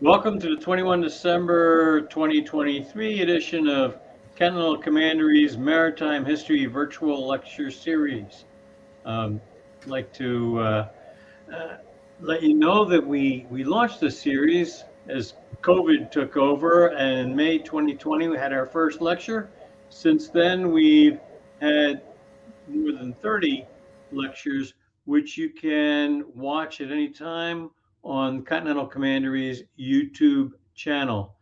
Welcome to the 21 December 2023 edition of Continental Commandery's Maritime History Virtual Lecture Series. I'd like to let you know that we launched this series as COVID took over, and in May 2020 we had our first lecture. Since then, we've had more than 30 lectures, which you can watch at any time on Continental Commandery's YouTube channel.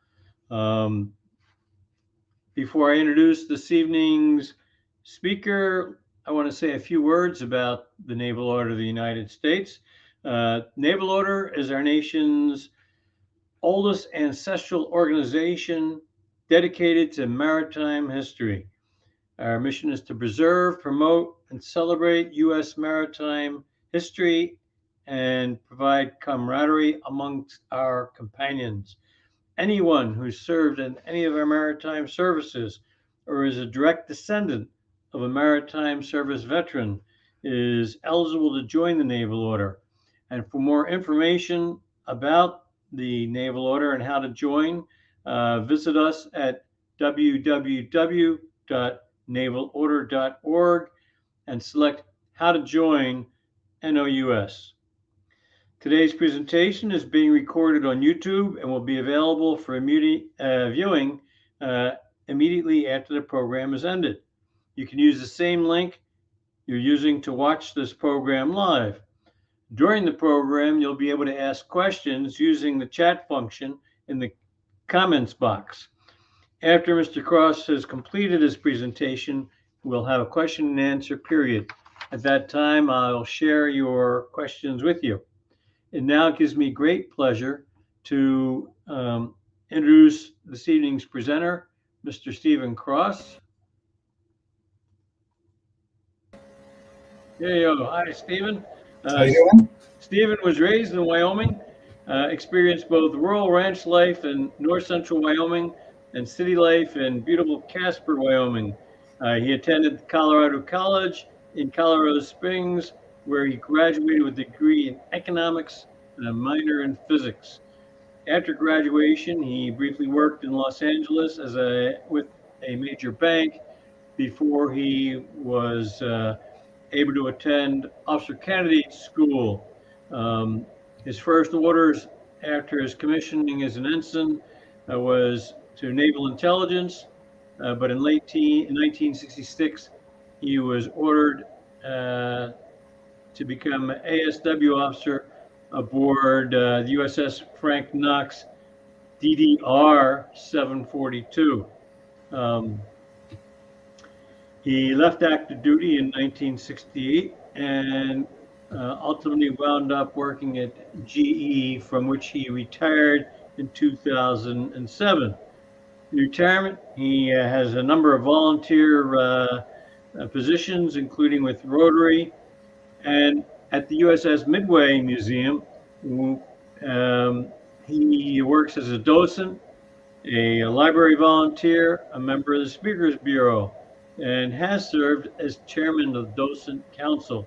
Before I introduce this evening's speaker, I want to say a few words about the Naval Order of the United States. Naval Order is our nation's oldest ancestral organization dedicated to maritime history. Our mission is to preserve, promote, and celebrate U.S. maritime history and provide camaraderie amongst our companions. Anyone who served in any of our maritime services or is a direct descendant of a maritime service veteran is eligible to join the Naval Order. And for more information about the Naval Order and how to join, visit us at www.navalorder.org and select How to Join NOUS. Today's presentation is being recorded on YouTube and will be available for viewing immediately after the program is ended. You can use the same link you're using to watch this program live. During the program, you'll be able to ask questions using the chat function in the comments box. After Mr. Cross has completed his presentation, we'll have a question and answer period. At that time, I'll share your questions with you. It now gives me great pleasure to introduce this evening's presenter, Mr. Stephen Cross. There you go. Hi, Stephen. How you doing? Stephen was raised in Wyoming, experienced both rural ranch life in north central Wyoming and city life in beautiful Casper, Wyoming. He attended Colorado College in Colorado Springs, where he graduated with a degree in economics and a minor in physics. After graduation, he briefly worked in Los Angeles with a major bank before he was able to attend Officer Candidate School. His first orders after his commissioning as an ensign was to Naval Intelligence, but in 1966, he was ordered to become an ASW officer aboard the USS Frank Knox DDR 742. He left active duty in 1968 and ultimately wound up working at GE, from which he retired in 2007. In retirement, he has a number of volunteer positions, including with Rotary and at the USS Midway Museum. He works as a docent, a library volunteer, a member of the Speakers Bureau, and has served as chairman of the Docent Council.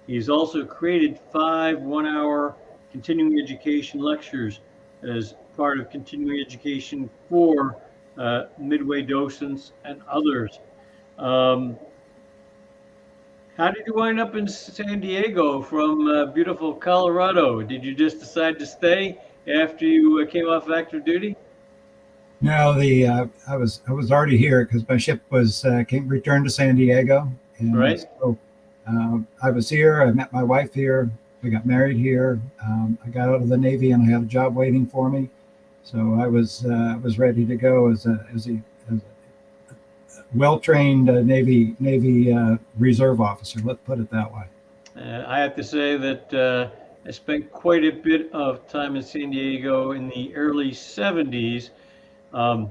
He's also created 5 one-hour continuing education lectures as part of continuing education for Midway docents and others. How did you wind up in San Diego from beautiful Colorado? Did you just decide to stay after you came off active duty? No, I was already here because my ship was returned to San Diego, and right. So I was here. I met my wife here. We got married here. I got out of the Navy, and I had a job waiting for me. So I was ready to go as a well-trained Navy reserve officer. Let's put it that way. I have to say that I spent quite a bit of time in San Diego in the early 70s. It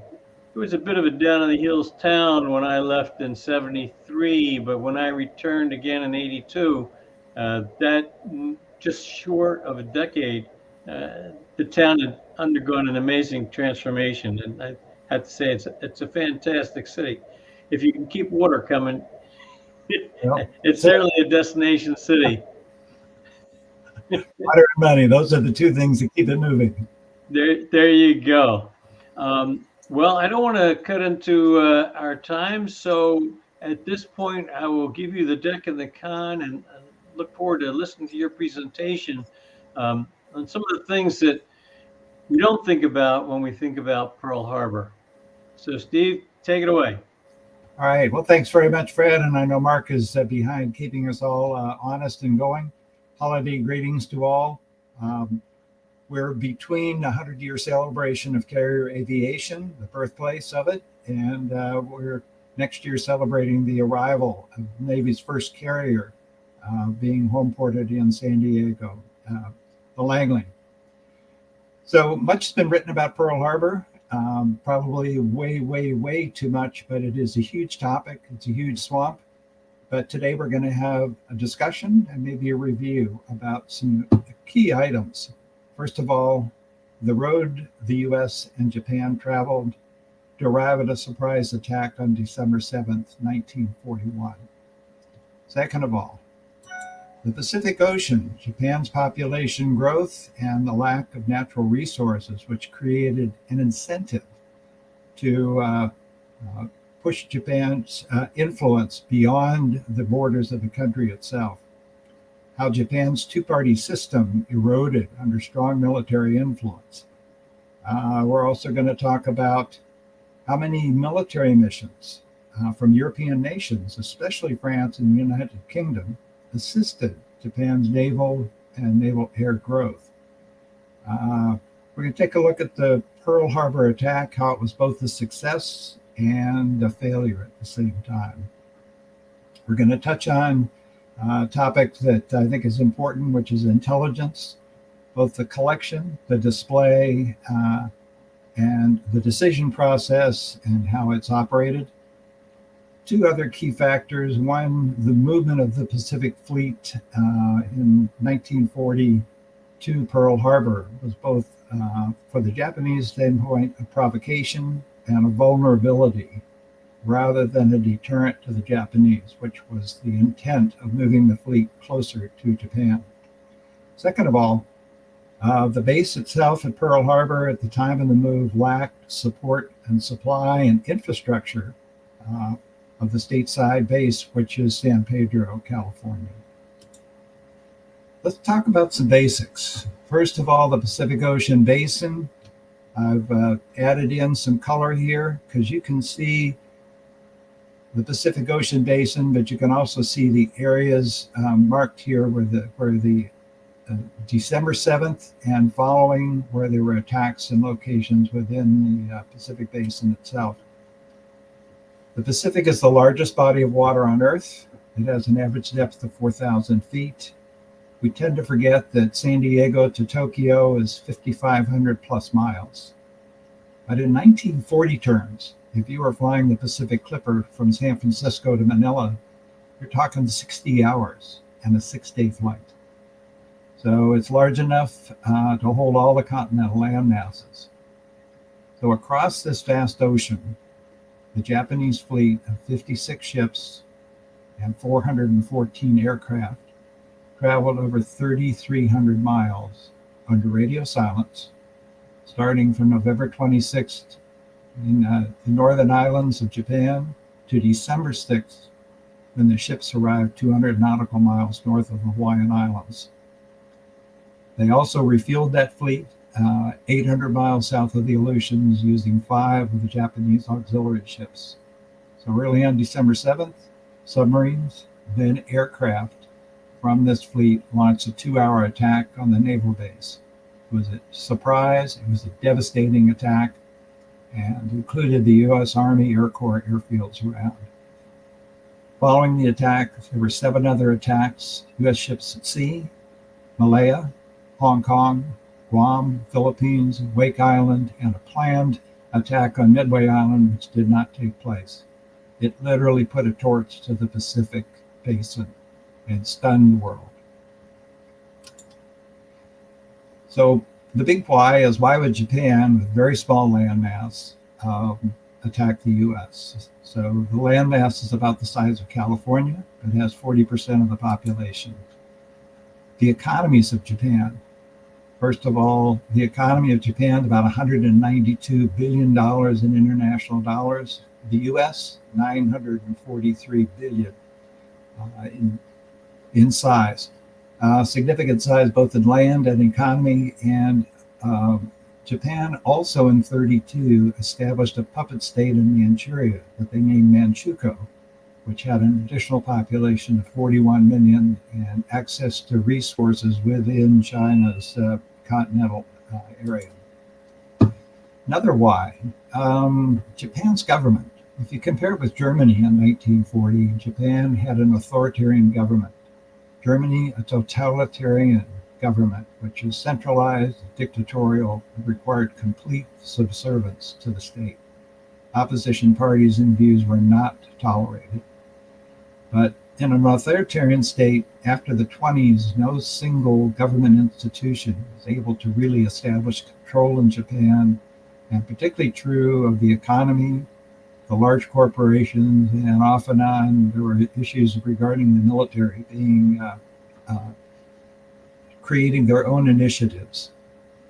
was a bit of a down on the hills town when I left in 73, but when I returned again in 82, that just short of a decade, the town had undergone an amazing transformation, and I have to say it's a fantastic city. If you can keep water coming, it's certainly a destination city. Water and money, those are the two things that keep it moving. There you go. Well, I don't want to cut into our time, so at this point, I will give you the deck and the con, and look forward to listening to your presentation on some of the things that we don't think about when we think about Pearl Harbor. So, Steve, take it away. All right. Well, thanks very much, Fred. And I know Mark is behind keeping us all honest and going. Holiday greetings to all. We're between the 100-year celebration of carrier aviation, the birthplace of it, and we're next year celebrating the arrival of the Navy's first carrier being home ported in San Diego, the Langley. So much has been written about Pearl Harbor. Probably way too much, but it is a huge topic. It's a huge swamp. But today we're going to have a discussion and maybe a review about some key items. First of all, the road the U.S. and Japan traveled to arrive at a surprise attack on December 7th, 1941. Second of all, the Pacific Ocean, Japan's population growth, and the lack of natural resources, which created an incentive to push Japan's influence beyond the borders of the country itself. How Japan's two-party system eroded under strong military influence. We're also going to talk about how many military missions from European nations, especially France and the United Kingdom, assisted Japan's naval and naval air growth. We're going to take a look at the Pearl Harbor attack, how it was both a success and a failure at the same time. We're going to touch on a topic that I think is important, which is intelligence, both the collection, the display, and the decision process and how it's operated. Two other key factors. One, the movement of the Pacific Fleet in 1940 to Pearl Harbor was both, for the Japanese standpoint, a provocation and a vulnerability rather than a deterrent to the Japanese, which was the intent of moving the fleet closer to Japan. Second of all, the base itself at Pearl Harbor at the time of the move lacked support and supply and infrastructure of the stateside base, which is San Pedro, California. Let's talk about some basics. First of all, the Pacific Ocean Basin. I've added in some color here because you can see the Pacific Ocean Basin, but you can also see the areas marked here where the December 7th and following, where there were attacks and locations within the Pacific Basin itself. The Pacific is the largest body of water on Earth. It has an average depth of 4,000 feet. We tend to forget that San Diego to Tokyo is 5,500 plus miles. But in 1940 terms, if you were flying the Pacific Clipper from San Francisco to Manila, you're talking 60 hours and a 6-day flight. So it's large enough to hold all the continental land masses. So across this vast ocean, the Japanese fleet of 56 ships and 414 aircraft traveled over 3,300 miles under radio silence, starting from November 26th in the northern islands of Japan to December 6th, when the ships arrived 200 nautical miles north of the Hawaiian Islands. They also refueled that fleet 800 miles south of the Aleutians using 5 of the Japanese auxiliary ships. So early on December 7th, submarines, then aircraft from this fleet launched a 2-hour attack on the naval base. It was a surprise, it was a devastating attack, and included the U.S. Army Air Corps airfields around. Following the attack, there were 7 other attacks, U.S. ships at sea, Malaya, Hong Kong, Guam, Philippines, Wake Island, and a planned attack on Midway Island, which did not take place. It literally put a torch to the Pacific Basin and stunned the world. So the big why is, why would Japan, with very small landmass, attack the U.S.? So the landmass is about the size of California. It has 40% of the population. The economies of Japan First of all, the economy of Japan, about $192 billion in international dollars. The US, $943 billion in size. Significant size both in land and economy. And Japan also in 1932 established a puppet state in Manchuria that they named Manchukuo, which had an additional population of 41 million and access to resources within China's continental area. Another why, Japan's government. If you compare it with Germany in 1940, Japan had an authoritarian government. Germany, a totalitarian government, which is centralized, dictatorial, and required complete subservience to the state. Opposition parties and views were not tolerated. But in an authoritarian state, after the 1920s, no single government institution was able to really establish control in Japan, and particularly true of the economy, the large corporations, and off and on, there were issues regarding the military being creating their own initiatives.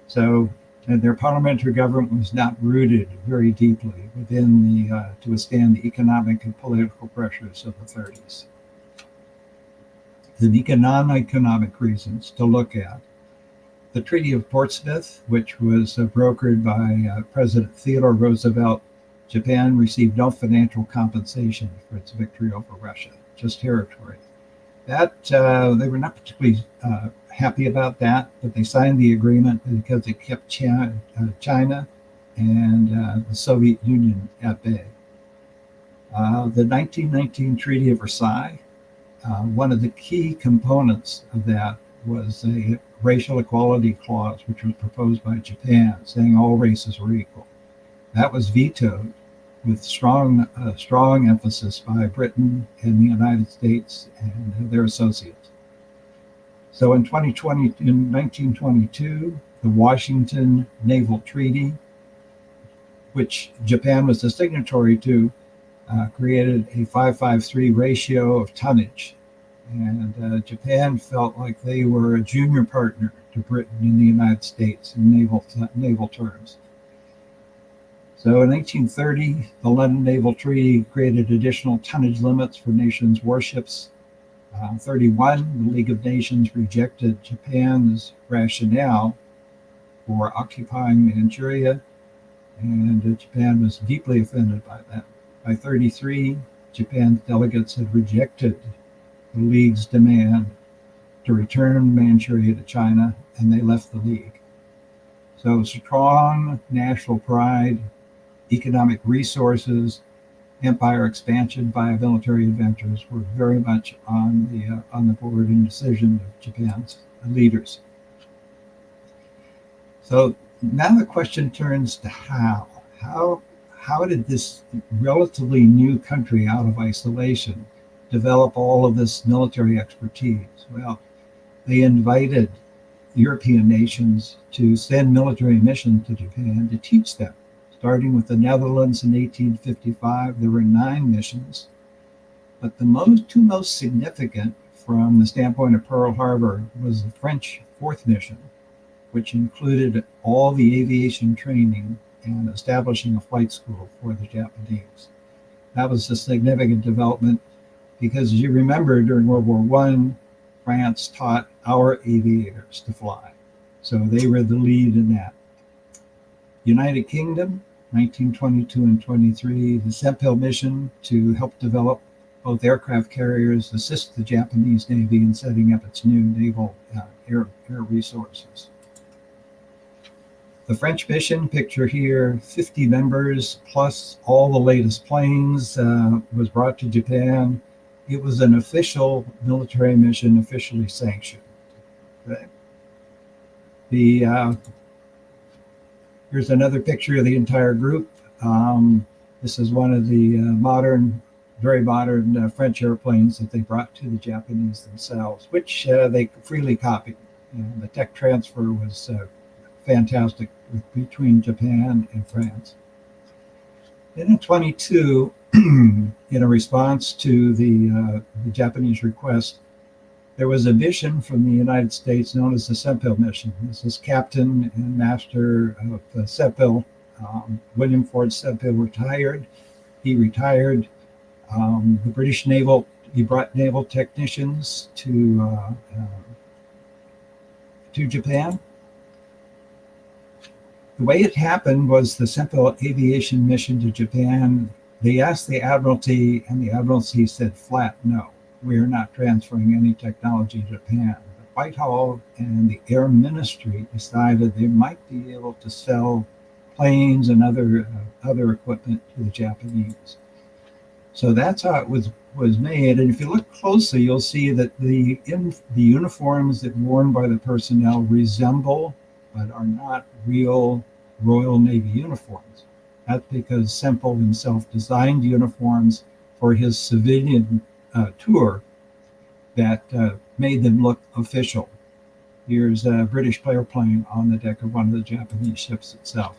So their parliamentary government was not rooted very deeply within to withstand the economic and political pressures of the 1930s. The economic reasons to look at. The Treaty of Portsmouth, which was brokered by President Theodore Roosevelt, Japan received no financial compensation for its victory over Russia, just territory. That they were not particularly happy about that, but they signed the agreement because it kept China and the Soviet Union at bay. The 1919 Treaty of Versailles, one of the key components of that was a racial equality clause, which was proposed by Japan, saying all races were equal. That was vetoed with strong emphasis by Britain and the United States and their associates. So in 1922, the Washington Naval Treaty, which Japan was a signatory to, created a 553 ratio of tonnage. And Japan felt like they were a junior partner to Britain and the United States in naval terms. So in 1930, the London Naval Treaty created additional tonnage limits for nations' warships. 1931, the League of Nations rejected Japan's rationale for occupying Manchuria, and Japan was deeply offended by that. By 1933, Japan's delegates had rejected the League's demand to return Manchuria to China, and they left the League. So strong national pride, economic resources, empire expansion via military adventures were very much on the board and decision of Japan's leaders. So now the question turns to how. How did this relatively new country out of isolation develop all of this military expertise? Well, they invited European nations to send military missions to Japan to teach them. Starting with the Netherlands in 1855, there were 9 missions. But the two most significant from the standpoint of Pearl Harbor was the French 4th mission, which included all the aviation training and establishing a flight school for the Japanese. That was a significant development because, as you remember, during World War I, France taught our aviators to fly. So they were the lead in that. United Kingdom, 1922 and 23, the Sempil mission to help develop both aircraft carriers, assist the Japanese Navy in setting up its new naval air resources. The French mission, picture here, 50 members plus all the latest planes, was brought to Japan. It was an official military mission, officially sanctioned. Okay. Here's another picture of the entire group. This is one of the very modern French airplanes that they brought to the Japanese themselves, which they freely copied. The tech transfer was fantastic between Japan and France. Then in 22, in a response to the Japanese request, There was a mission from the United States known as the Sempil mission. This is Captain and Master of Sempil. William Ford Sempil retired. He retired. The British Naval, he brought naval technicians to Japan. The way it happened was the Sempil aviation mission to Japan. They asked the Admiralty, and the Admiralty said flat no. We are not transferring any technology to Japan. The Whitehall and the Air Ministry decided they might be able to sell planes and other equipment to the Japanese. So that's how it was made. And if you look closely, you'll see that the uniforms that were worn by the personnel resemble, but are not real Royal Navy uniforms. That's because Sempil himself designed uniforms for his civilian tour that made them look official. Here's a British airplane on the deck of one of the Japanese ships itself.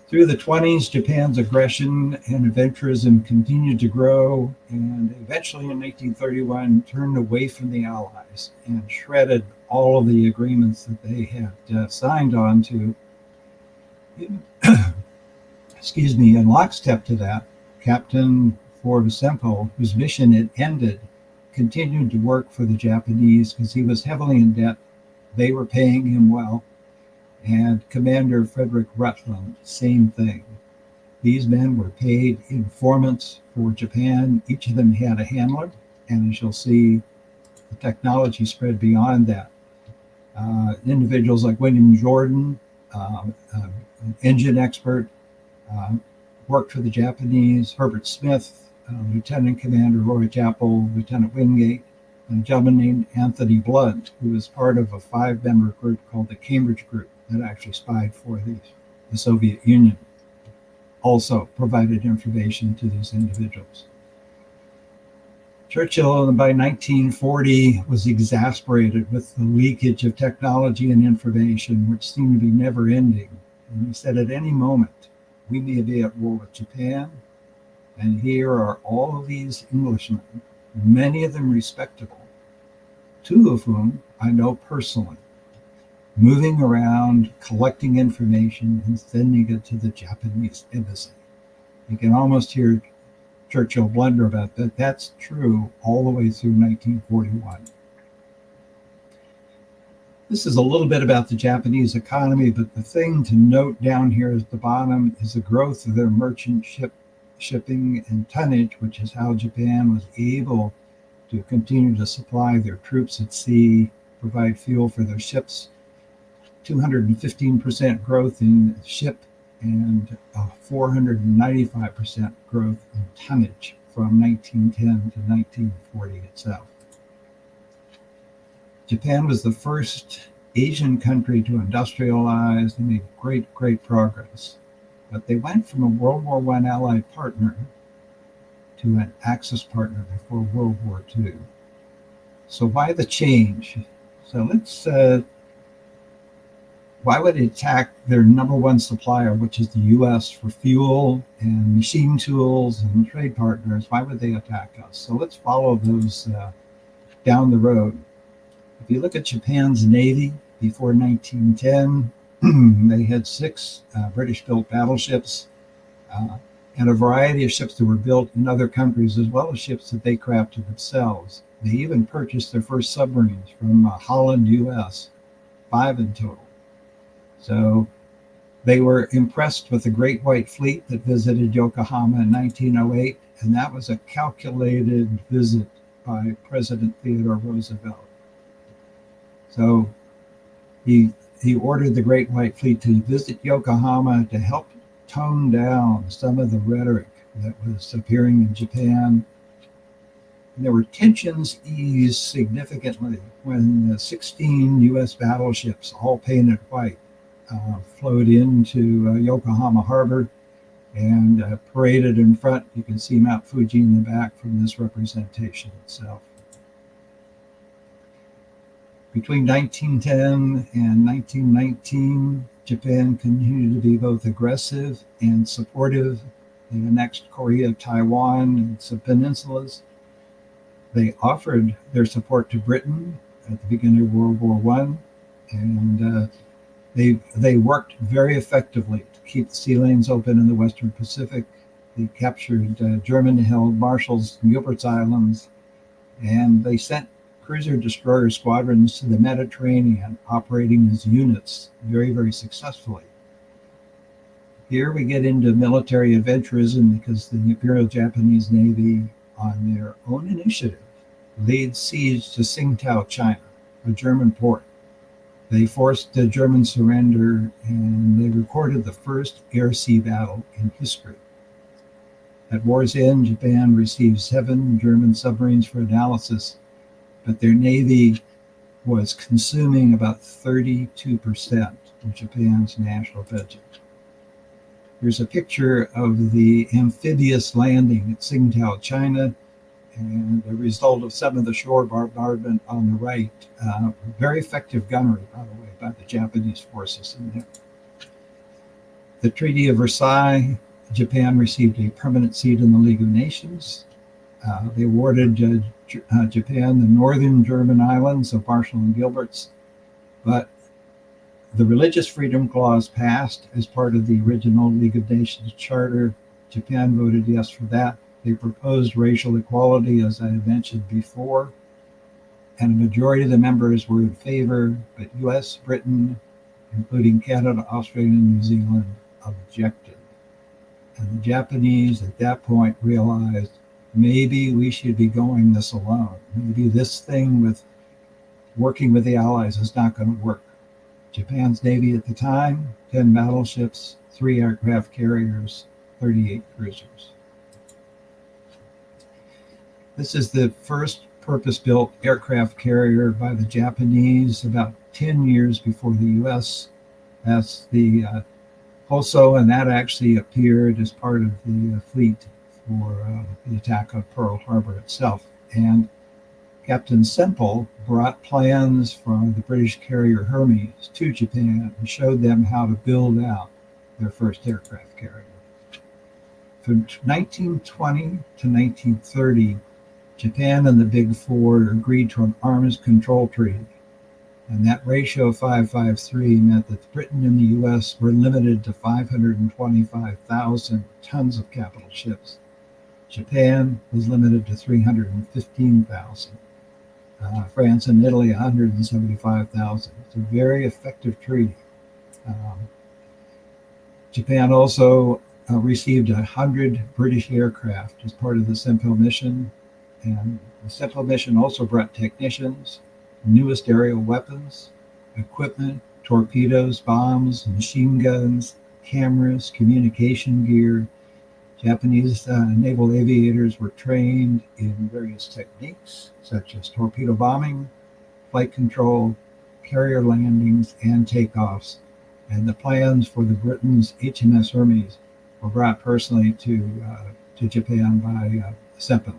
Through the 20s, Japan's aggression and adventurism continued to grow, and eventually in 1931 turned away from the Allies and shredded all of the agreements that they had signed on to. Excuse me, in lockstep to that, Captain Ford Sempil, whose mission had ended, continued to work for the Japanese because he was heavily in debt. They were paying him well. And Commander Frederick Rutland, same thing. These men were paid informants for Japan. Each of them had a handler, and as you'll see, the technology spread beyond that. Individuals like William Jordan, an engine expert, worked for the Japanese. Herbert Smith, Lieutenant Commander Roy Chappell, Lieutenant Wingate, and a gentleman named Anthony Blunt, who was part of a 5-member group called the Cambridge Group that actually spied for the Soviet Union, also provided information to these individuals. Churchill, by 1940, was exasperated with the leakage of technology and information, which seemed to be never ending. And he said, at any moment, we may be at war with Japan, and here are all of these Englishmen, many of them respectable, 2 of whom I know personally, moving around, collecting information, and sending it to the Japanese embassy. You can almost hear Churchill blunder about that. That's true all the way through 1941. This is a little bit about the Japanese economy, but the thing to note down here at the bottom is the growth of their merchant shipping and tonnage, which is how Japan was able to continue to supply their troops at sea, provide fuel for their ships. 215% growth in ship and 495% growth in tonnage from 1910 to 1940 itself. Japan was the first Asian country to industrialize. They made great progress. But they went from a World War I Allied partner to an Axis partner before World War II. So why the change? So let's, why would they attack their number one supplier, which is the US, for fuel and machine tools and trade partners? Why would they attack us? So let's follow those down the road. If you look at Japan's Navy before 1910, they had 6 British-built battleships and a variety of ships that were built in other countries, as well as ships that they crafted themselves. They even purchased their first submarines from Holland, US, 5 in total. So they were impressed with the Great White Fleet that visited Yokohama in 1908, and that was a calculated visit by President Theodore Roosevelt. So he ordered the Great White Fleet to visit Yokohama to help tone down some of the rhetoric that was appearing in Japan. And there were tensions eased significantly when the 16 U.S. battleships, all painted white, flowed into Yokohama Harbor and paraded in front. You can see Mount Fuji in the back from this representation itself. Between 1910 and 1919, Japan continued to be both aggressive and supportive. They annexed Korea, Taiwan, and some peninsulas. They offered their support to Britain at the beginning of World War I, and they worked very effectively to keep the sea lanes open in the Western Pacific. They captured German-held Marshall's and Gilbert Islands, and they sent cruiser destroyer squadrons to the Mediterranean, operating as units very, very successfully. Here we get into military adventurism because the Imperial Japanese Navy, on their own initiative, laid siege to Tsingtao, China, a German port. They forced the German surrender, and they recorded the first air-sea battle in history. At war's end, Japan received 7 German submarines for analysis, but their navy was consuming about 32% of Japan's national budget. Here's a picture of the amphibious landing at Tsingtao, China, and the result of some of the shore bombardment on the right. Very effective gunnery, by the way, by the Japanese forces in there. The Treaty of Versailles, Japan received a permanent seat in the League of Nations. They awarded Japan the northern German islands of Marshall and Gilbert's, but the Religious Freedom Clause passed as part of the original League of Nations Charter. Japan voted yes for that. They proposed racial equality, as I mentioned before, and a majority of the members were in favor, but US, Britain, including Canada, Australia, and New Zealand, objected. And the Japanese at that point realized maybe we should be going this alone. Maybe this thing with working with the Allies is not going to work. Japan's Navy at the time, 10 battleships, 3 aircraft carriers, 38 cruisers. This is the first purpose-built aircraft carrier by the Japanese about 10 years before the US. That's the Hoso, and that actually appeared as part of the fleet for the attack on Pearl Harbor itself. And Captain Semple brought plans from the British carrier Hermes to Japan and showed them how to build out their first aircraft carrier. From 1920 to 1930, Japan and the Big Four agreed to an arms control treaty. And that ratio of 553 meant that Britain and the US were limited to 525,000 tons of capital ships. Japan was limited to 315,000. France and Italy, 175,000. It's a very effective treaty. Japan also received 100 British aircraft as part of the Sempo mission. And the Sempo mission also brought technicians, newest aerial weapons, equipment, torpedoes, bombs, machine guns, cameras, communication gear. Japanese naval aviators were trained in various techniques, such as torpedo bombing, flight control, carrier landings, and takeoffs. And the plans for the Britain's HMS Hermes were brought personally to Japan by Sempo.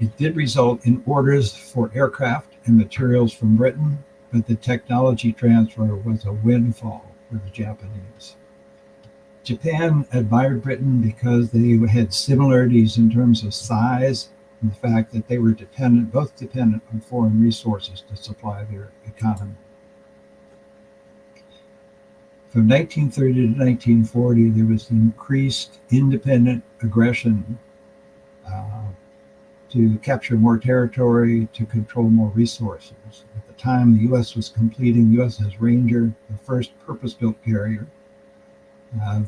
It did result in orders for aircraft and materials from Britain, but the technology transfer was a windfall for the Japanese. Japan admired Britain because they had similarities in terms of size and the fact that they were both dependent on foreign resources to supply their economy. From 1930 to 1940, there was increased independent aggression to capture more territory, to control more resources. At the time, the U.S. was completing USS Ranger, the first purpose-built carrier.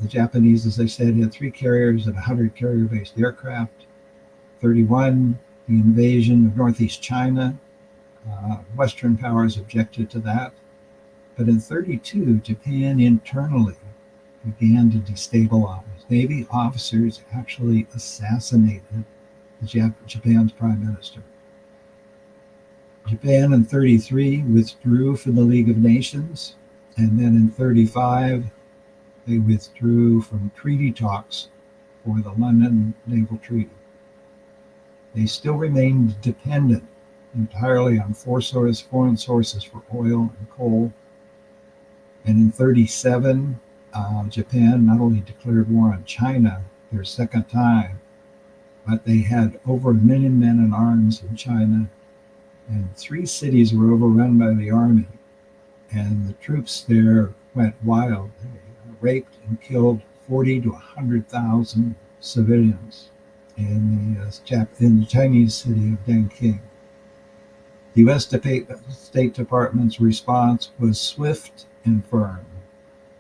The Japanese, as I said, had 3 carriers and 100 carrier-based aircraft. 31, the invasion of Northeast China. Western powers objected to that. But in 32, Japan internally began to destabilize. Navy officers actually assassinated Japan's prime minister. Japan in 33 withdrew from the League of Nations, and then in 35 they withdrew from treaty talks for the London Naval Treaty. They still remained dependent entirely on foreign sources for oil and coal. And in 37, Japan not only declared war on China their second time, but they had over 1 million men in arms in China, and 3 cities were overrun by the army, and the troops there went wild. They raped and killed 40 to 100,000 civilians in the Chinese city of Nanking. The U.S. State Department's response was swift and firm.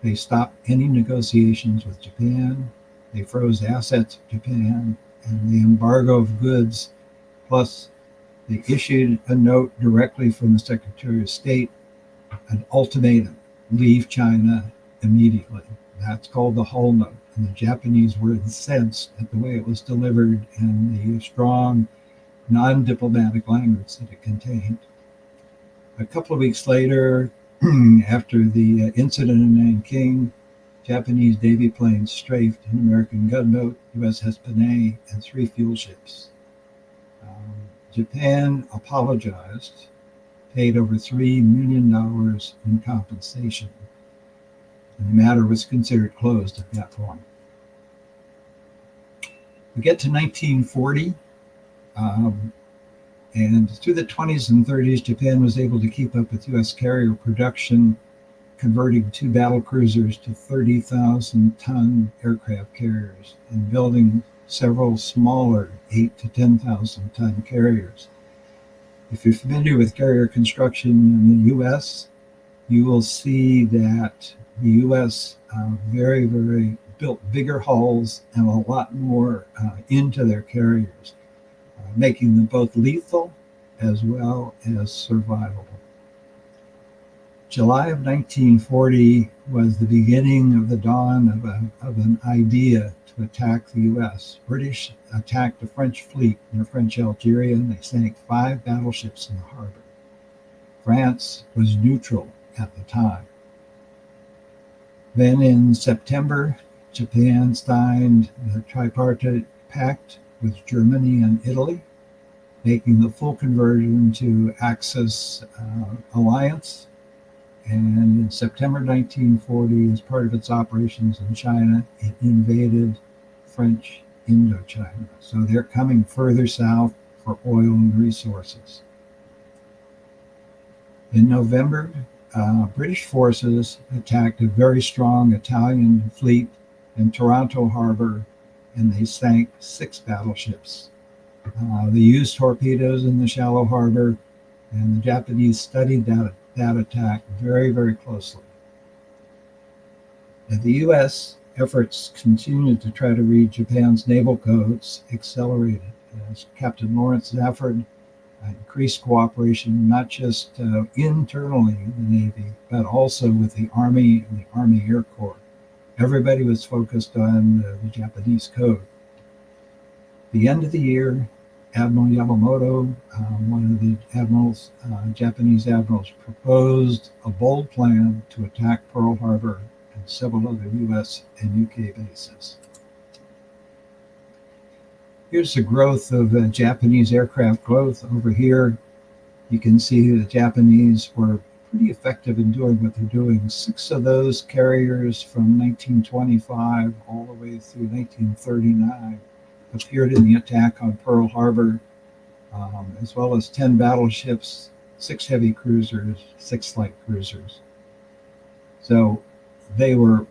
They stopped any negotiations with Japan, they froze assets of Japan, and the embargo of goods, plus they issued a note directly from the Secretary of State, an ultimatum: leave China immediately. That's called the Hull Note, and the Japanese were incensed at the way it was delivered and the strong, non-diplomatic language that it contained. A couple of weeks later, after the incident in Nanking, Japanese Navy planes strafed an American gunboat, USS Panay, and 3 fuel ships. Japan apologized, paid over $3 million in compensation, and the matter was considered closed at that point. We get to 1940, and through the 20s and 30s, Japan was able to keep up with U.S. carrier production, converting 2 battle cruisers to 30,000-ton aircraft carriers and building several smaller 8 to 10,000-ton carriers. If you're familiar with carrier construction in the U.S., you will see that the U.S. very built bigger hulls and a lot more into their carriers, making them both lethal as well as survivable. July of 1940 was the beginning of the dawn of an idea to attack the U.S. British attacked the French fleet near French Algeria, and they sank 5 battleships in the harbor. France was neutral at the time. Then in September, Japan signed the tripartite pact with Germany and Italy, making the full conversion to Axis alliance. And in September 1940, as part of its operations in China, it invaded French Indochina. So they're coming further south for oil and resources. In November, British forces attacked a very strong Italian fleet in Taranto Harbor, and they sank 6 battleships. They used torpedoes in the shallow harbor, and the Japanese studied that attack very closely. And the U.S. efforts continued to try to read Japan's naval codes accelerated as Captain Lawrence Zafford increased cooperation not just internally in the Navy, but also with the Army and the Army Air Corps. Everybody was focused on the Japanese code. The end of the year, Admiral Yamamoto, one of the admirals, Japanese admirals, proposed a bold plan to attack Pearl Harbor and several other U.S. and UK bases. Here's the growth of Japanese aircraft growth. Over here, you can see the Japanese were pretty effective in doing what they're doing. 6 of those carriers from 1925 all the way through 1939 appeared in the attack on Pearl Harbor, as well as 10 battleships, 6 heavy cruisers, 6 light cruisers. So they were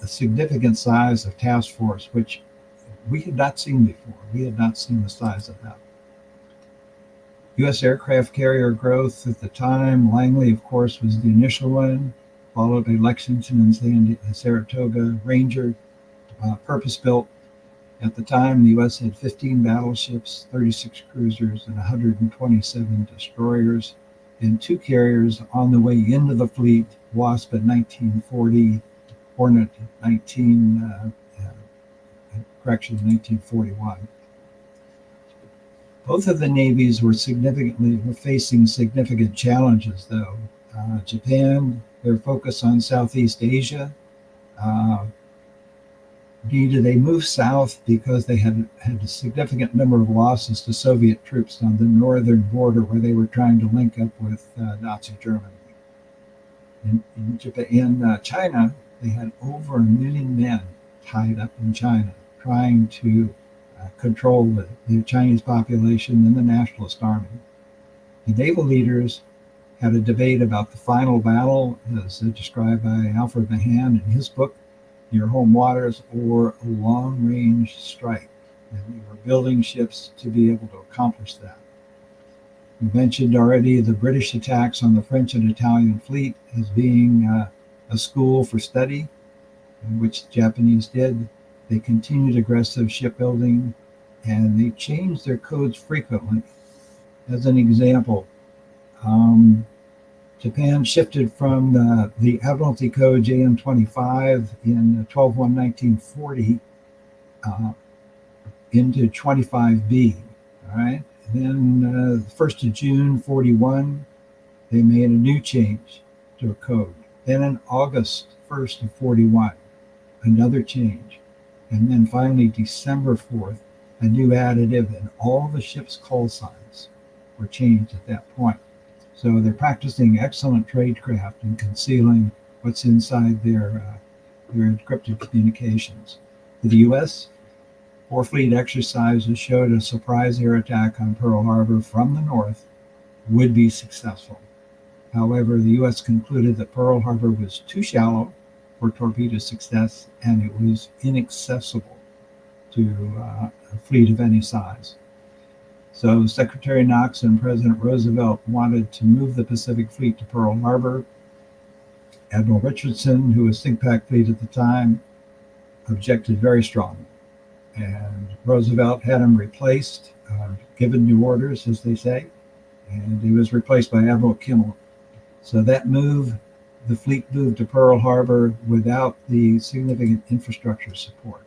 a significant size of task force, which we had not seen before. We had not seen the size of that. U.S. aircraft carrier growth at the time, Langley, of course, was the initial one, followed by Lexington and Saratoga, Ranger, purpose-built. At the time, the U.S. had 15 battleships, 36 cruisers, and 127 destroyers, and 2 carriers on the way into the fleet, Wasp in 1940, Hornet 1941. Both of the navies were facing significant challenges, though. Japan, their focus on Southeast Asia, they moved south because they had a significant number of losses to Soviet troops on the northern border where they were trying to link up with Nazi Germany. In China, they had over 1 million men tied up in China, trying to control the Chinese population and the nationalist army. The naval leaders had a debate about the final battle, as described by Alfred Mahan in his book, Near Home Waters, or a long-range strike. And they were building ships to be able to accomplish that. We mentioned already the British attacks on the French and Italian fleet as being a school for study, which the Japanese did. They continued aggressive shipbuilding, and they changed their codes frequently. As an example, Japan shifted from the Admiralty Code JM25 in 12/1/1940 into 25B. All right. And then 1st of June 41, they made a new change to a code. Then in August 1st of 41, another change. And then finally December 4th, a new additive, and all the ship's call signs were changed at that point. So they're practicing excellent tradecraft and concealing what's inside their encrypted communications. For the U.S., 4 fleet exercises showed a surprise air attack on Pearl Harbor from the north would be successful. However, the U.S. concluded that Pearl Harbor was too shallow for torpedo success, and it was inaccessible to a fleet of any size. So Secretary Knox and President Roosevelt wanted to move the Pacific Fleet to Pearl Harbor. Admiral Richardson, who was think pack fleet at the time, objected very strongly. And Roosevelt had him replaced, given new orders, as they say, and he was replaced by Admiral Kimmel. So that move, the fleet moved to Pearl Harbor without the significant infrastructure support.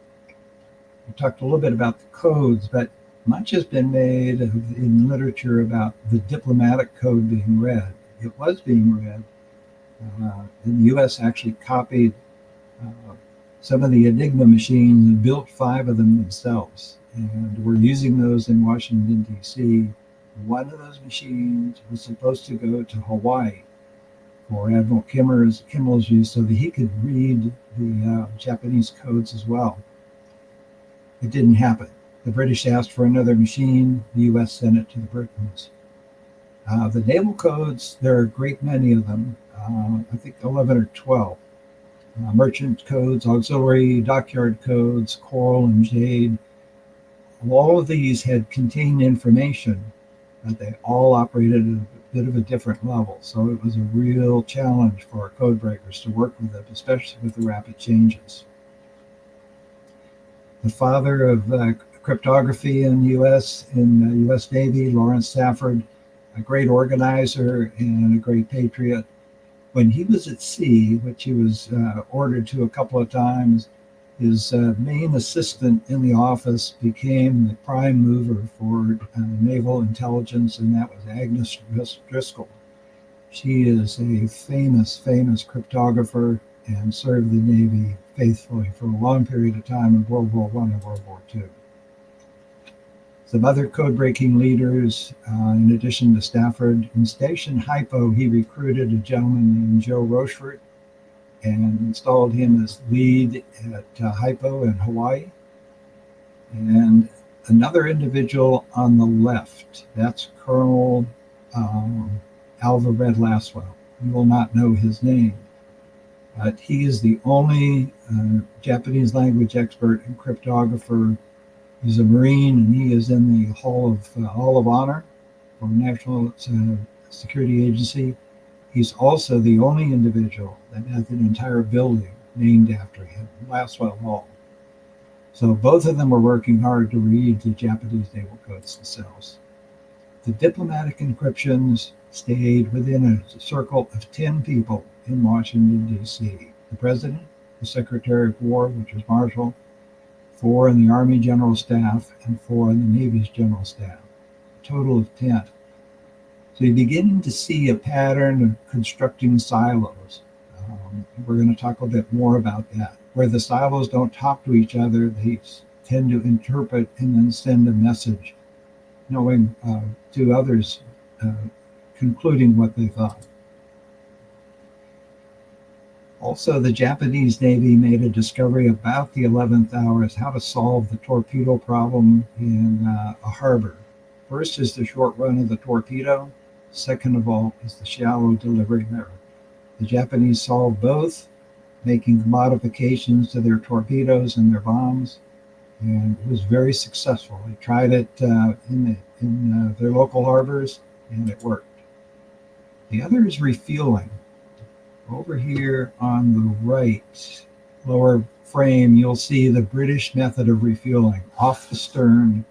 We talked a little bit about the codes, but much has been made in literature about the diplomatic code being read. It was being read. And the U.S. actually copied some of the Enigma machines and built 5 of them themselves. And we're using those in Washington, D.C. One of those machines was supposed to go to Hawaii for Admiral Kimmel's use so that he could read the Japanese codes as well. It didn't happen. The British asked for another machine. The U.S. sent it to the Britons. The naval codes, there are a great many of them. I think 11 or 12. Merchant codes, auxiliary dockyard codes, coral and jade. All of these had contained information, but they all operated at a bit of a different level. So it was a real challenge for our code breakers to work with them, especially with the rapid changes. The father of cryptography in the U.S., in the U.S. Navy, Lawrence Safford, a great organizer and a great patriot. When he was at sea, which he was ordered to a couple of times, his main assistant in the office became the prime mover for naval intelligence, and that was Agnes Driscoll. She is a famous cryptographer and served the Navy faithfully for a long period of time in World War I and World War II. Some other code-breaking leaders, in addition to Stafford, in Station Hypo, he recruited a gentleman named Joe Rochefort and installed him as lead at Hypo in Hawaii. And another individual on the left, that's Colonel Alva Red Laswell. You will not know his name, but he is the only Japanese language expert and cryptographer. He's a Marine, and he is in the Hall of Honor for National Security Agency. He's also the only individual that has an entire building named after him, Laswell Hall. So both of them were working hard to read the Japanese naval codes themselves. The diplomatic encryptions stayed within a circle of 10 people in Washington, D.C. The President, the Secretary of War, which was Marshall, 4 in the Army General Staff, and 4 in the Navy's General Staff. A total of 10. So you're beginning to see a pattern of constructing silos. We're going to talk a bit more about that. Where the silos don't talk to each other, they tend to interpret and then send a message, knowing to others, concluding what they thought. Also, the Japanese Navy made a discovery about the 11th hour as how to solve the torpedo problem in a harbor. First is the short run of the torpedo. Second of all is the shallow delivery mirror. The Japanese solved both, making modifications to their torpedoes and their bombs, and it was very successful. They tried it in their local harbors, and it worked. The other is refueling. Over here on the right, lower frame, you'll see the British method of refueling. Off the stern,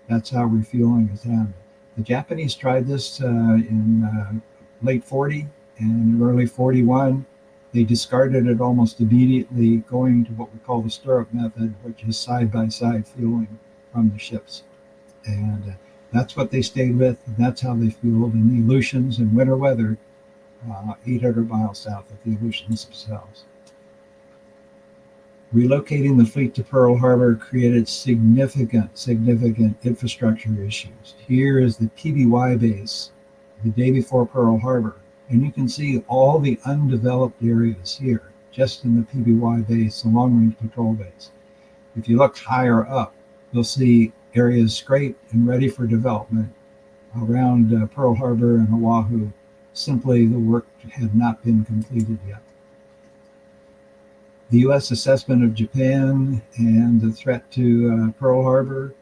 that's how refueling is handled. The Japanese tried this in late 40 and early 41. They discarded it almost immediately, going to what we call the stirrup method, which is side-by-side fueling from the ships. And that's what they stayed with, and that's how they fueled in the Aleutians in winter weather, 800 miles south of the Aleutians themselves. Relocating the fleet to Pearl Harbor created significant infrastructure issues. Here is the PBY base the day before Pearl Harbor, and you can see all the undeveloped areas here, just in the PBY base, the long-range patrol base. If you look higher up, you'll see areas scraped and ready for development around Pearl Harbor and Oahu. Simply, the work had not been completed yet. The U.S. assessment of Japan and the threat to Pearl Harbor,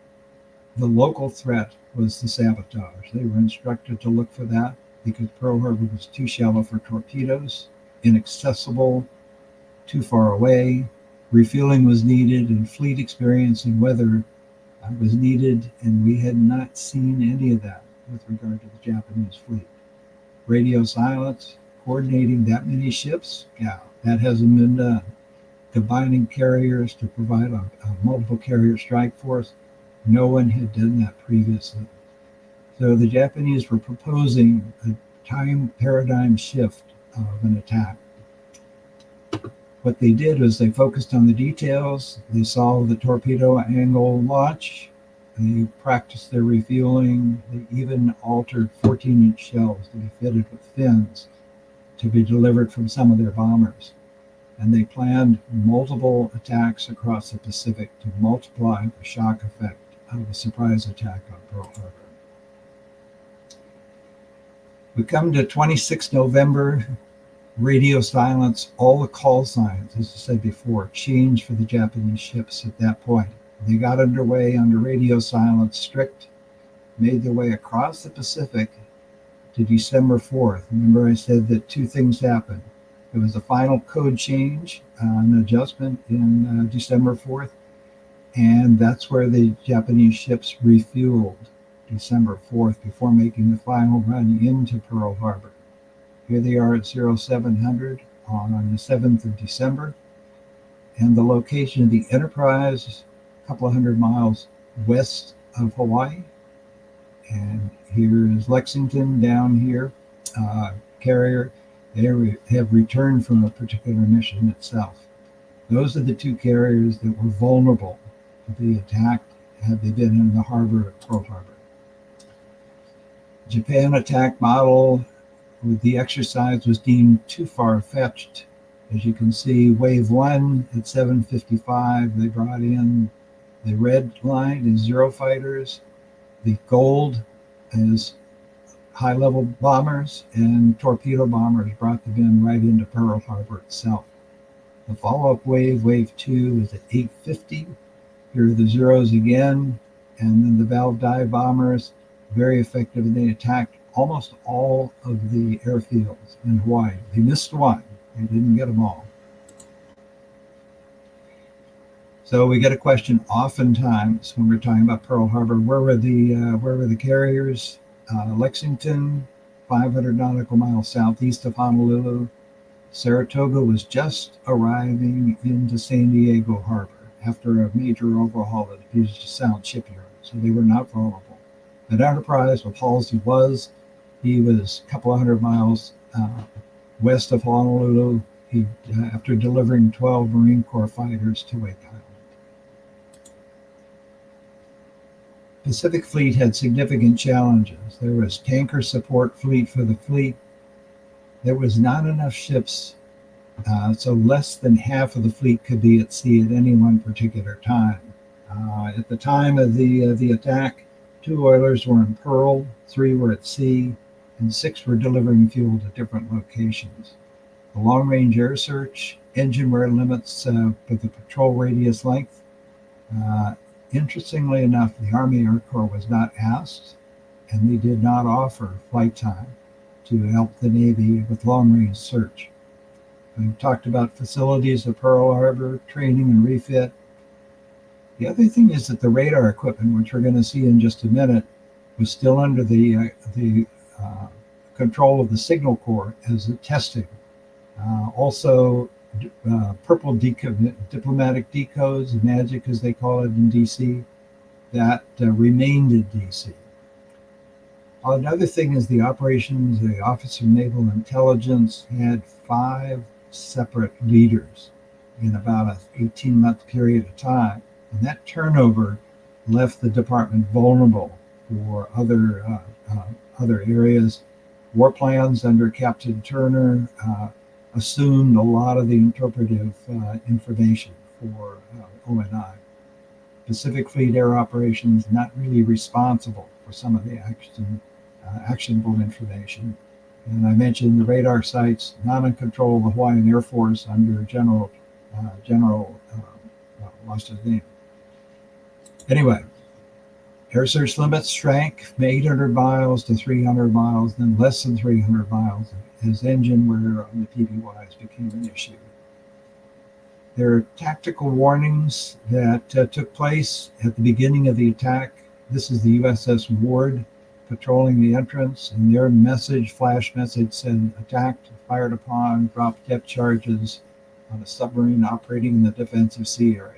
the local threat was the sabotage. They were instructed to look for that because Pearl Harbor was too shallow for torpedoes, inaccessible, too far away. Refueling was needed, and fleet experience and weather was needed, and we had not seen any of that with regard to the Japanese fleet. Radio silence, coordinating that many ships, that hasn't been done. Combining carriers to provide a multiple carrier strike force, no one had done that previously. So the Japanese were proposing a time paradigm shift of an attack. What they did was they focused on the details. They solved the torpedo angle launch. They practiced their refueling. They even altered 14-inch shells to be fitted with fins to be delivered from some of their bombers. And they planned multiple attacks across the Pacific to multiply the shock effect of a surprise attack on Pearl Harbor. We come to 26 November, radio silence, all the call signs, as I said before, changed for the Japanese ships at that point. They got underway under radio silence, strict, made their way across the Pacific to December 4th. Remember I said that two things happened. There was a final code change, an adjustment in December 4th, and that's where the Japanese ships refueled December 4th before making the final run into Pearl Harbor. Here they are at 0700 on the 7th of December, and the location of the Enterprise, a couple of hundred miles west of Hawaii. And here is Lexington down here, carrier. They have returned from a particular mission itself. Those are the two carriers that were vulnerable to be attacked had they been in the harbor of Pearl Harbor. Japan attack model with the exercise was deemed too far-fetched. As you can see, wave one at 7:55, they brought in the red line is Zero fighters, the gold is high-level bombers, and torpedo bombers brought them in right into Pearl Harbor itself. The follow-up wave, wave two, is at 8:50. Here are the Zeros again, and then the valve dive bombers, very effective, and they attacked almost all of the airfields in Hawaii. They missed one. They didn't get them all. So we get a question oftentimes when we're talking about Pearl Harbor, where were the carriers? Lexington, 500 nautical miles southeast of Honolulu. Saratoga was just arriving into San Diego Harbor after a major overhaul of the Puget Sound shipyard, so they were not vulnerable. But Enterprise, with Halsey he was a couple of hundred miles west of Honolulu. After delivering 12 Marine Corps fighters to Wake Island. Pacific Fleet had significant challenges. There was tanker support fleet for the fleet. There was not enough ships So less than half of the fleet could be at sea at any one particular time. At the time of the attack, 2 oilers were in Pearl, 3 were at sea, and 6 were delivering fuel to different locations. The long-range air search, engine wear limits with the patrol radius length. Interestingly enough, the Army Air Corps was not asked, and they did not offer flight time to help the Navy with long-range search. We've talked about facilities at Pearl Harbor, training and refit. The other thing is that the radar equipment, which we're going to see in just a minute, was still under the control of the Signal Corps as a testing. Also, purple diplomatic decodes, magic as they call it in DC, that remained in DC. Another thing is the operations, the Office of Naval Intelligence had 5 separate leaders in about an 18-month period of time. And that turnover left the department vulnerable for other areas. War plans under Captain Turner assumed a lot of the interpretive information for ONI. Pacific Fleet Air Operations not really responsible for some of the actionable information. And I mentioned the radar sites, not in control of the Hawaiian Air Force under General lost his name. Anyway, air search limits shrank from 800 miles to 300 miles, then less than 300 miles as engine wear on the PBYs became an issue. There are tactical warnings that took place at the beginning of the attack. This is the USS Ward patrolling the entrance, and their flash message said attacked, fired upon, dropped depth charges on a submarine operating in the defensive sea area.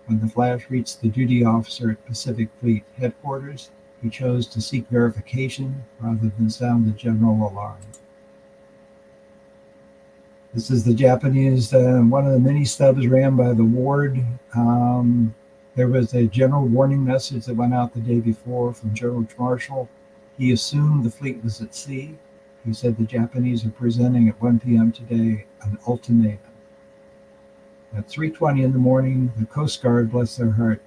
When the flash reached the duty officer at Pacific Fleet headquarters, he chose to seek verification rather than sound the general alarm. This is the Japanese, one of the many stubs ran by the Ward. There was a general warning message that went out the day before from General Marshall. He assumed the fleet was at sea. He said the Japanese are presenting at 1 p.m. today an ultimatum. At 3:20 in the morning, the Coast Guard, bless their heart,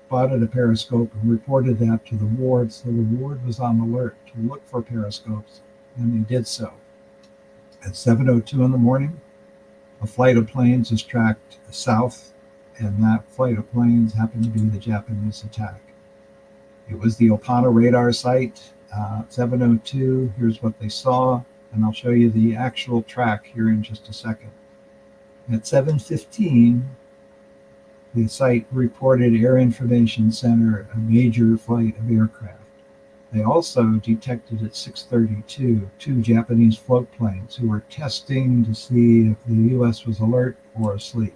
spotted a periscope and reported that to the Ward, so the Ward was on alert to look for periscopes, and they did so. At 7:02 in the morning, a flight of planes was tracked south, and that flight of planes happened to be the Japanese attack. It was the Opana radar site. 7:02, here's what they saw, and I'll show you the actual track here in just a second. At 7:15, the site reported Air Information Center a major flight of aircraft. They also detected at 6:32 2 Japanese float planes who were testing to see if the U.S. was alert or asleep.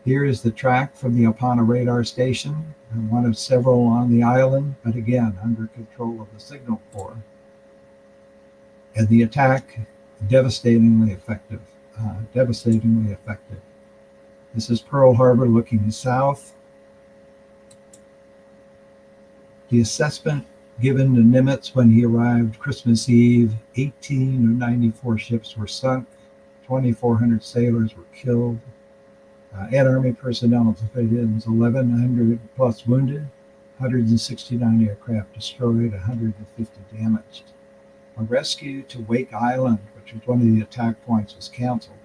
Here is the track from the Opana radar station, and one of several on the island, but again under control of the Signal Corps. And the attack, devastatingly effective. This is Pearl Harbor looking south. The assessment given to Nimitz when he arrived Christmas Eve, 18 of 94 ships were sunk, 2,400 sailors were killed, and Army personnel and civilians, 1,100 plus wounded, 169 aircraft destroyed, 150 damaged. A rescue to Wake Island, which was one of the attack points, was canceled,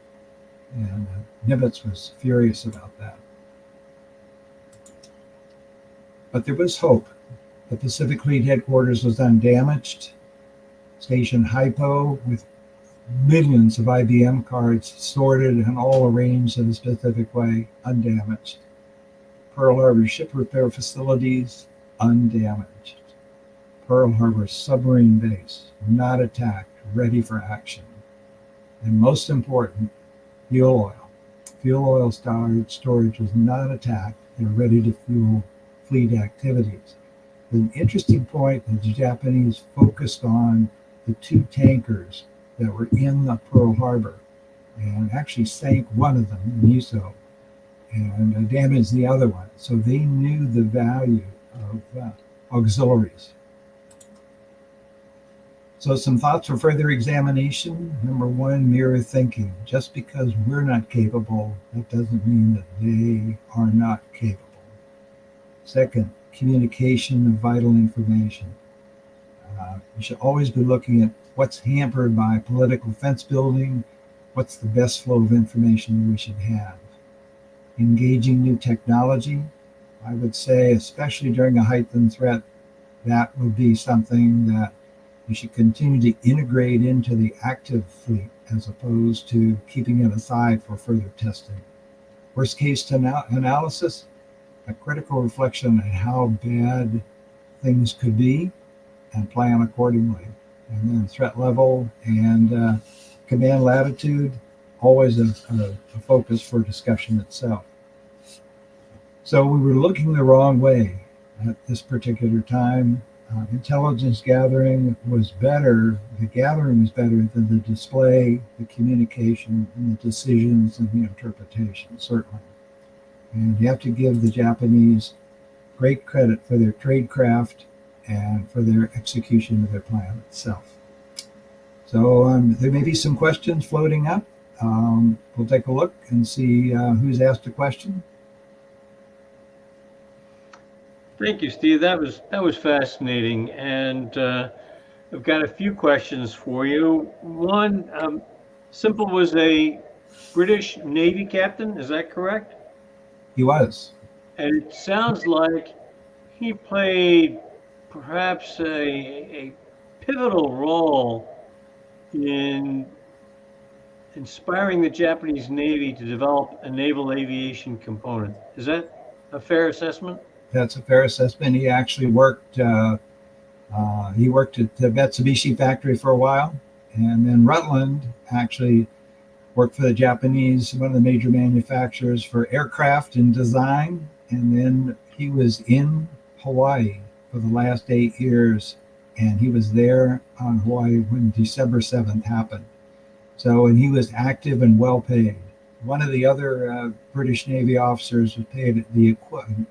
and Nimitz was furious about that. But there was hope. The Pacific Fleet headquarters was undamaged. Station Hypo with millions of IBM cards sorted and all arranged in a specific way, undamaged. Pearl Harbor ship repair facilities, undamaged. Pearl Harbor submarine base, not attacked, ready for action. And most important, fuel oil. Fuel oil storage was not attacked. They're ready to fuel fleet activities. An interesting point that the Japanese focused on the 2 tankers that were in the Pearl Harbor and actually sank one of them in Miso and damaged the other one. So they knew the value of auxiliaries. So some thoughts for further examination. Number one, mirror thinking. Just because we're not capable, that doesn't mean that they are not capable. Second, communication of vital information. You should always be looking at what's hampered by political fence building, what's the best flow of information we should have. Engaging new technology, I would say, especially during a heightened threat, that would be something that you should continue to integrate into the active fleet as opposed to keeping it aside for further testing. Worst case analysis, a critical reflection on how bad things could be and plan accordingly. And then threat level and command latitude, always a focus for discussion itself. So we were looking the wrong way at this particular time. Intelligence gathering was better, the gathering was better than the display, the communication, and the decisions and the interpretation, certainly. And you have to give the Japanese great credit for their tradecraft and for their execution of their plan itself. So there may be some questions floating up. We'll take a look and see who's asked a question. Thank you, Steve. That was fascinating, and I've got a few questions for you. One, Simple was a British Navy captain, is that correct? He was. And it sounds like he played perhaps a pivotal role in inspiring the Japanese Navy to develop a naval aviation component. Is that a fair assessment? That's a fair assessment. He actually worked. He worked at the Mitsubishi factory for a while, and then Rutland actually worked for the Japanese, one of the major manufacturers for aircraft and design. And then he was in Hawaii for the last 8 years, and he was there on Hawaii when December 7th happened. So, and he was active and well paid. One of the other British Navy officers was paid the equivalent,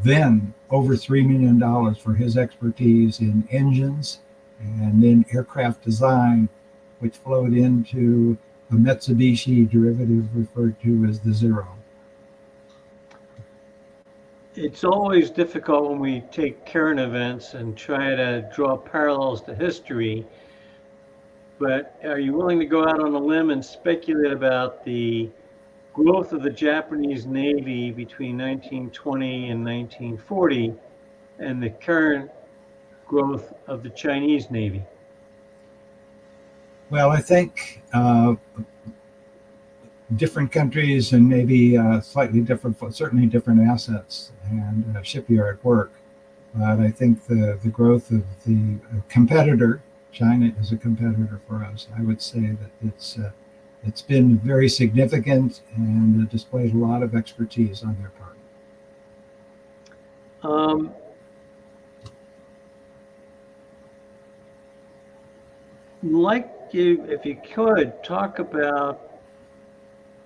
then over $3 million for his expertise in engines and then aircraft design, which flowed into a Mitsubishi derivative referred to as the Zero. It's always difficult when we take current events and try to draw parallels to history, but are you willing to go out on a limb and speculate about the growth of the Japanese Navy between 1920 and 1940 and the current growth of the Chinese Navy? Well, I think different countries and maybe slightly different, certainly different assets and shipyard work. But I think the growth of the competitor, China is a competitor for us. I would say that it's been very significant and displayed a lot of expertise on their part. Like you, if you could, talk about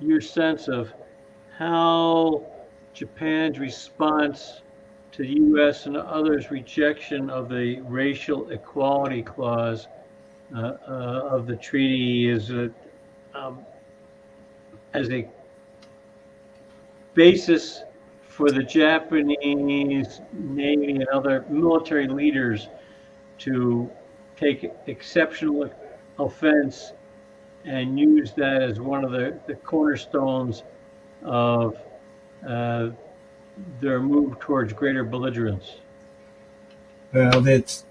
your sense of how Japan's response to the U.S. and others' rejection of the racial equality clause of the treaty is as a basis for the Japanese Navy and other military leaders to take exceptional offense and use that as one of the cornerstones of their move towards greater belligerence. Well, it's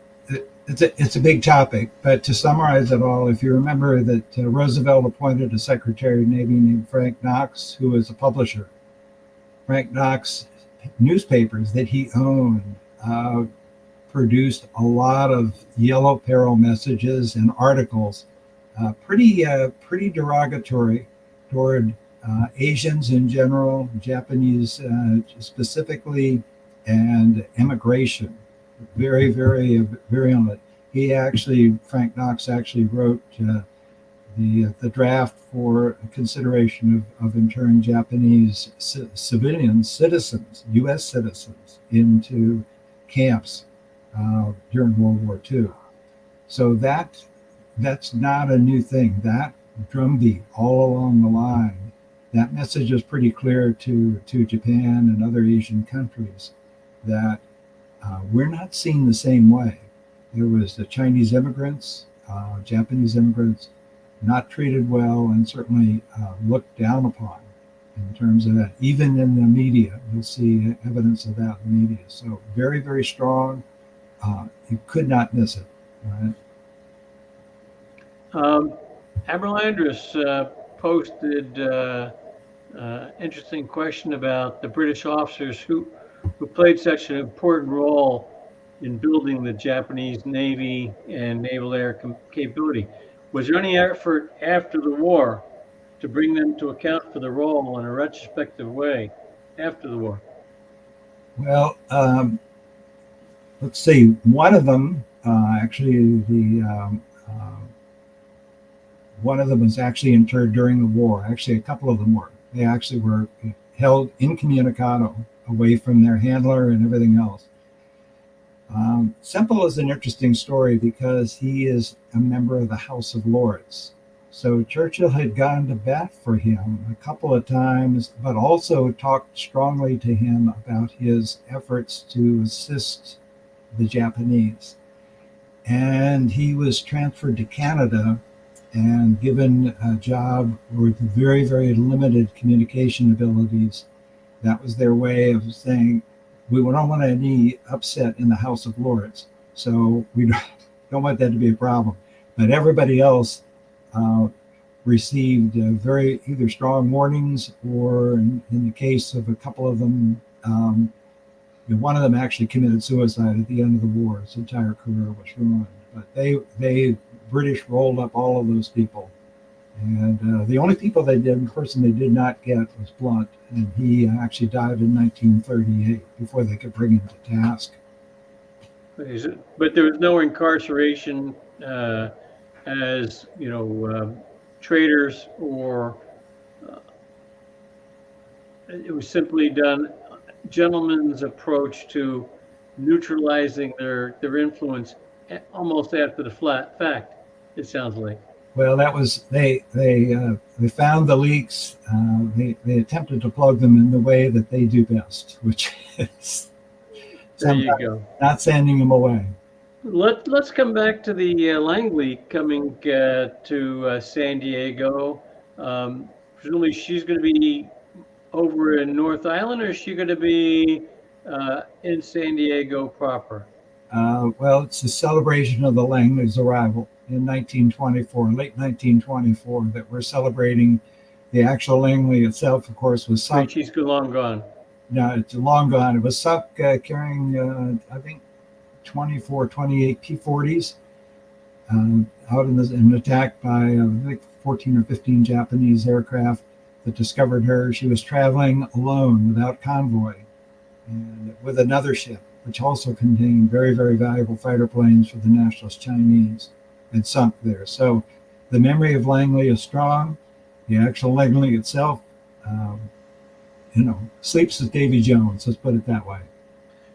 a big topic, but to summarize it all, if you remember that Roosevelt appointed a Secretary of Navy named Frank Knox, who was a publisher. Frank Knox newspapers that he owned produced a lot of yellow peril messages and articles, pretty derogatory toward Asians in general, Japanese specifically, and immigration. Very, very virulent. Frank Knox actually wrote the draft for consideration of interning Japanese citizens, U.S. citizens, into camps during World War II. So that's not a new thing. That drumbeat all along the line, that message is pretty clear to Japan and other Asian countries that we're not seen the same way. There was the Chinese immigrants, Japanese immigrants, not treated well and certainly looked down upon in terms of that. Even in the media, you'll see evidence of that in the media. So very, very strong. You could not miss it. Right? Admiral Andrus posted interesting question about the British officers who played such an important role in building the Japanese Navy and naval air capability. Was there any effort after the war to bring them to account for the role in a retrospective way after the war? Well, let's see. One of them, one of them was actually interred during the war. Actually, a couple of them were. They actually were held incommunicado, away from their handler and everything else. Semple is an interesting story because he is a member of the House of Lords. So Churchill had gone to bat for him a couple of times, but also talked strongly to him about his efforts to assist the Japanese. And he was transferred to Canada and given a job with very, very limited communication abilities. That was their way of saying, we don't want any upset in the House of Lords. So we don't want that to be a problem. But everybody else received very either strong warnings or in the case of a couple of them, one of them actually committed suicide at the end of the war. His entire career was ruined. But they British rolled up all of those people. And the only person they did not get was Blunt, and he actually died in 1938 before they could bring him to task. But there was no incarceration as traitors, or it was simply done gentleman's approach to neutralizing their influence almost after the fact. It sounds like. Well, that was they found the leaks. They attempted to plug them in the way that they do best, which is not sending them away. Let's come back to the Langley coming to San Diego. Presumably, she's going to be over in North Island, or is she going to be in San Diego proper? Well, it's a celebration of the Langley's arrival in 1924, late 1924, that we're celebrating. The actual Langley itself, of course, was sunk. She's long gone. No, it's long gone. It was sunk carrying, I think, 28 P-40s out and attacked by, I think, 14 or 15 Japanese aircraft that discovered her. She was traveling alone without convoy and with another ship, which also contained very, very valuable fighter planes for the Nationalist Chinese, and sunk there. So the memory of Langley is strong. The actual Langley itself, sleeps with Davy Jones, let's put it that way.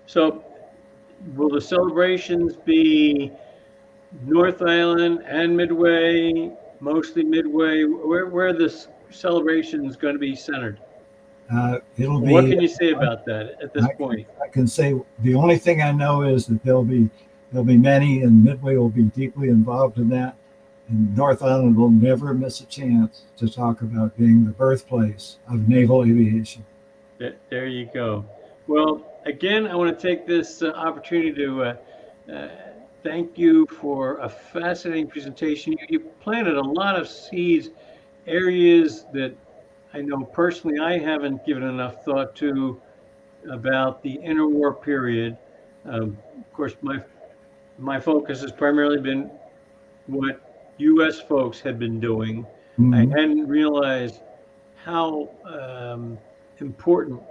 So will the celebrations be North Island and Midway, mostly Midway? Where are the celebrations going to be centered? It'll be. What can you say about that at this point? I can say the only thing I know is that there'll be many, and Midway will be deeply involved in that. And North Island will never miss a chance to talk about being the birthplace of naval aviation. There you go. Well, again, I want to take this opportunity to thank you for a fascinating presentation. You planted a lot of seeds, areas that I know personally I haven't given enough thought to about the interwar period. Of course, my focus has primarily been what U.S. folks had been doing. Mm-hmm. I hadn't realized how important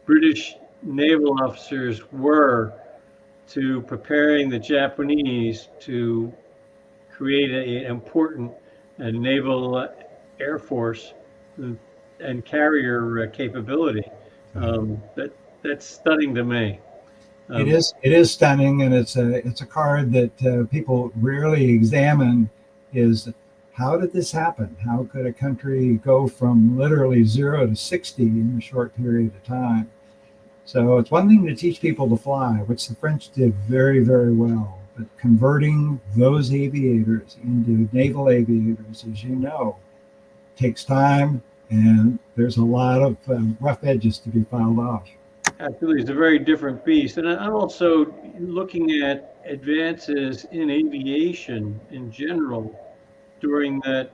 British naval officers were to preparing the Japanese to create an important naval air force and carrier capability. That's stunning to me. It is stunning, and it's a card that people rarely examine. Is how did this happen? How could a country go from literally 0 to 60 in a short period of time? So it's one thing to teach people to fly, which the French did very, very well. But converting those aviators into naval aviators, as you know, takes time, and there's a lot of rough edges to be filed off. Absolutely, it's a very different beast. And I'm also looking at advances in aviation in general during that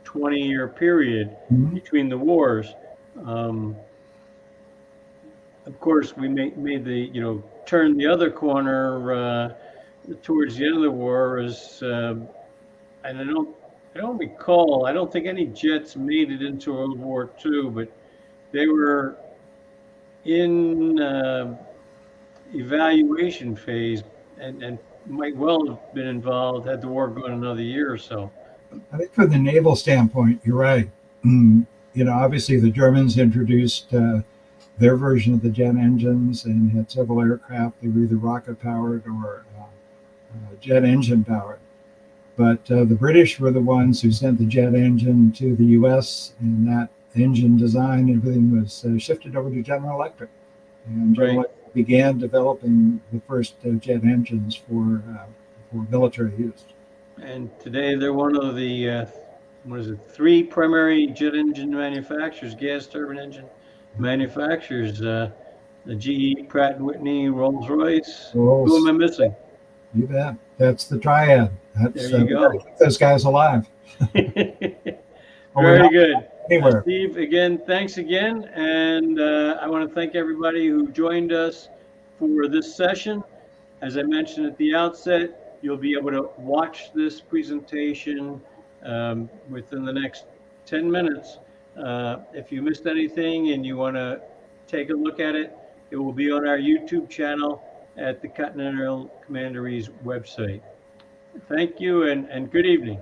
20-year period between the wars. Of course, we made the, turn the other corner towards the end of the war, and I don't recall, I don't think any jets made it into World War II, but they were in evaluation phase and might well have been involved had the war gone another year or so. I think from the naval standpoint, you're right. Obviously the Germans introduced their version of the jet engines and had several aircraft. They were either rocket powered or jet engine powered. But the British were the ones who sent the jet engine to the U.S., and that engine design, everything was shifted over to General Electric. And General Electric began developing the first jet engines for military use. And today they're one of the, 3 primary jet engine manufacturers, gas turbine engine manufacturers, the GE, Pratt & Whitney, Rolls-Royce. Who am I missing? You bet. That's the triad. There you go. Keep those guys alive. Very good. Anywhere. Steve, again, thanks again. And I want to thank everybody who joined us for this session. As I mentioned at the outset, you'll be able to watch this presentation within the next 10 minutes. If you missed anything and you want to take a look at it, it will be on our YouTube channel at the Continental Commandery's website. Thank you and good evening.